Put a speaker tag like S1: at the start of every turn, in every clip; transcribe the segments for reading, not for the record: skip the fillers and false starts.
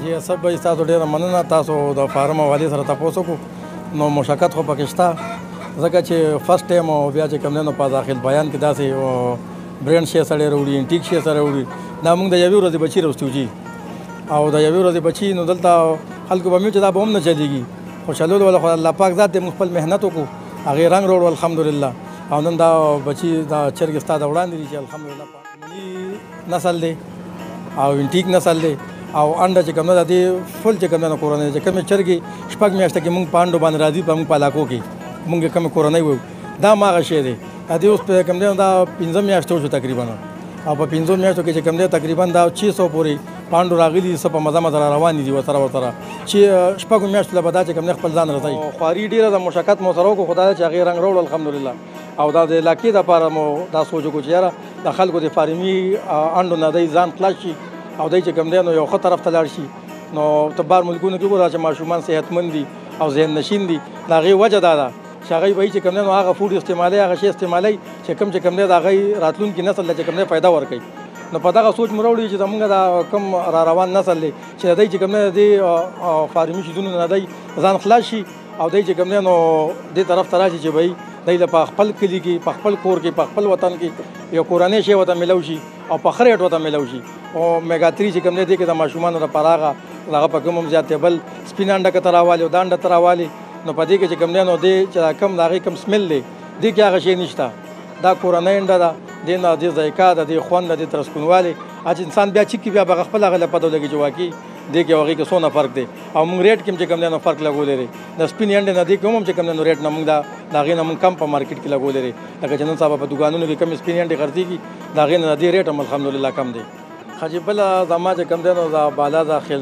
S1: جی اسب بھائی تاسو ډیره مننه. تاسو د فارم حوالې سره تاسو کو نو مشکل خو پکې شته ځکه چې فرست ټایم او بیا چې کوم نه په داخل بیان کې داسې برینډ شي سره وروړي انټیک شي سره وروړي دا موږ د یوې ورځې بچي راوستو جی او د یوې ورځې بچي نو دلته خلکو به مې چې دا به هم نه چلېږي خو چلول ولا خو الله پاک ذات دې موږ خپل محنت وکړو هغې رنګ روړ الحمدلله او نن دا بچي دا چرګې ستا د وړاندې دي چې الحمدلله ملي نسل دی او انټیک نسل دی او انډه چې کوم نه د دې فل چې کوم نه کورنۍ چې کومې چرګې شپږ میاشتې کې موږ په انډو باندې راځي په موږ په علاقو کې موږ کومې کورنۍ وو دا هماغه شی دی د دې اوس په کوم دی دا 15 میاشتې شو تقریبا او په 15 میاشتو کې چې کوم دی تقریبا دا 600 پورې پانډو راغلي څه په مزه مزه روان دي ورسره چې شپږ میاشتو له بعد چې کوم نه خپل ځان رسوي خواري ډېره د مشقت مو سره وکړو خدای چې هغې رنګ راوړل الحمدلله او دا د علاقې دپاره مو دا سوچ وکړو چې یاره د خلکو د فارمي انډو نه دی ځان خلاص شي او دی چې کوم دی نو یو ښه طرف ته لاړ شي نو ته بار ملکونو کې وګوره چې ماشومان صحتمند دي او ذهن نشین دي د هغې وجه دا ده چې هغوی به چې کوم دی نو هغه فوډ استعمالوي هغه شی استعمالوي چې کوم چې کوم دی د هغوی راتلونکي نسل ته چې کوم دی فایده ورکوي نو په دغه سوچ مو راوړي چې زمونږ دا کوم را روان نسل دی چې دی چې کوم دی د دې فارمي شیدونو نه دی ځان خلاص شي او دی چې کوم دی نو دې طرف ته راشي چې بهی دی له په خپل کلي کې په خپل کور کې په خپل وطن کې یو کورنۍ شی ورته میلاو شي او په ښه ریټ ورته میلاو شي او میګا 3 چې کوم دی دې کې د ماشومانو لپاره هغه په کوم هم زیات دی بل سپین انډه که ته راوالي او دا انډه ته راوالي نو په دې کې چې کوم دی نو دې چې کوم د هغې کوم سمیل دی دې کې هغه شی نشته دا کورنۍ انډه ده دې نه دې ذایقه ده دې خوند ده دې ترسکونوالی چې انسان بیا چیک بیا به خپل هغه له پته ولګي چې واقعي دې کې هغې کې څونه فرق دی او موږ ریټ کې هم چې کوم دی نو فرق لګولی دی د سپین انډې نه دې کې هم چې کوم دی نو ریټ نه موږ د هغې نه موږ کم په مارکیټ کې لګولی دی لکه چې نن سبا په دوکانونو کې کم سپین انډې خرڅېږي د هغې نه د دې ریټ هم الحمدلله کم دی ښه چې بله زما چې کوم دی نو دا بالا داخل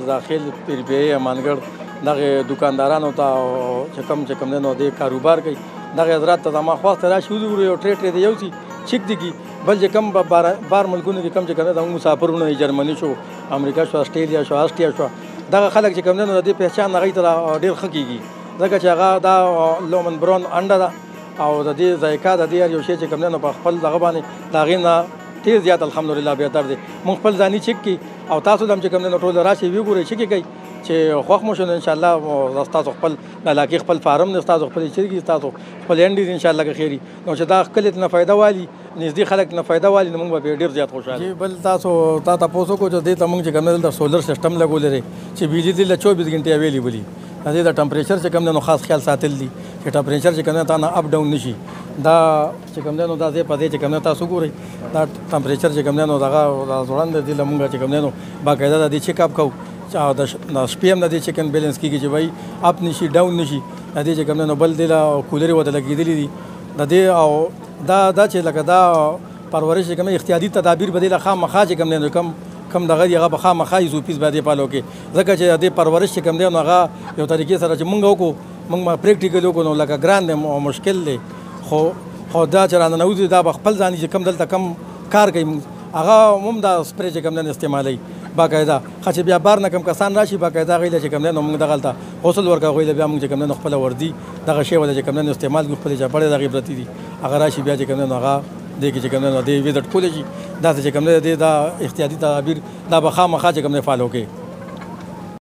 S1: پیرپیري امانګړ دغې دوکاندارانو ته چې کوم دی نو دې کاروبار کوي دغه حضرات ته زما خواست راشي وګورو یو ټرې دی یو سي چیک دی کی بل چې کم بار ملکونو کې کم چې کوم زموږ مسافرونه جرمني شو امریکا شو استرالیا شو آسټریا شو دغه خلک چې کوم نه د دې پہچان هغې ته ډېر ښه کېږي ځکه چې هغه دا لومن برون انډه ده او د دې ذایقه د دې هر یو شی چې کوم نه په خپل دغه باندې د هغې نه ډېر زیات الحمدلله بهتر دی موږ خپل ځاني چیک کړي او تاسو هم چې کوم نه ټول راشي وګورئ چیک کوي چې خوښ مو شو انشاءالله ستاسو خپل د علاقې خپل فارم دی ستاسو خپل چرګې ستاسو خپل انډې دي انشاءالله که خیري نو چې دا کلي ته نه فایده والي نږدې خلک نه فایده والي نو موږ به ډېر زیات خوشحاله جی بل تاسو تا تپوس وکړو چې دې ته موږ چې کوم دلته سولر سسټم لګولی دی چې بجلي دلته 24 غنټې اویلیبل وي د دې د ټمپریچر چې کوم دی نو خاص خیال ساتل دي چې ټمپریچر چې کوم دی تا نه اپ ډاون نشي دا چې کوم دی نو دا ځای په ځای چې کوم دی تاسو ګورئ دا ټمپریچر چې کوم دی نو دغه ځوړند دی له موږ چې کوم دی نو باقاعده د دې چیک اپ کوو د شپې هم د دې چکن بیلنس کېږي چې وایي اپ نشي ډاون نشي د دې چې کوم دی نو بل دی له کولرې ورته لګېدلي دي د دې او دا چې لکه دا پرورش چې کوم احتیاطي تدابیر به دې له خامخا چې کوم دی نو کم دغه دی هغه به خامخا یې زوپیس به دې پالو کې ځکه چې د دې پرورش چې کوم دی نو هغه یو طریقې سره چې مونږ وکړو مونږ پریکټیکل وکړو نو لکه ګران دی او مشکل دی خو دا چې راننوځي دا به خپل ځاني چې کم دلته کم کار کوي هغه هم دا سپری چې کوم دی استعمالوي باقاعده ښه چې بیا بار نه کم کسان راشي باقاعده هغوی له چې کوم دی نو موږ دغلته غسل ورکوو هغوی له بیا موږ چې کوم دی نو خپله وردي دغه شی ولې چې کوم دی نو استعمال کړو خپلې چاپړې د هغې پرتې دي هغه راشي بیا چې کوم دی نو هغه دې کې چې کوم دی نو دې وزټ کولی شي داسې چې کوم دی د دې دا احتیاطي تدابیر دا به خامخا چې کوم دی فالو کوي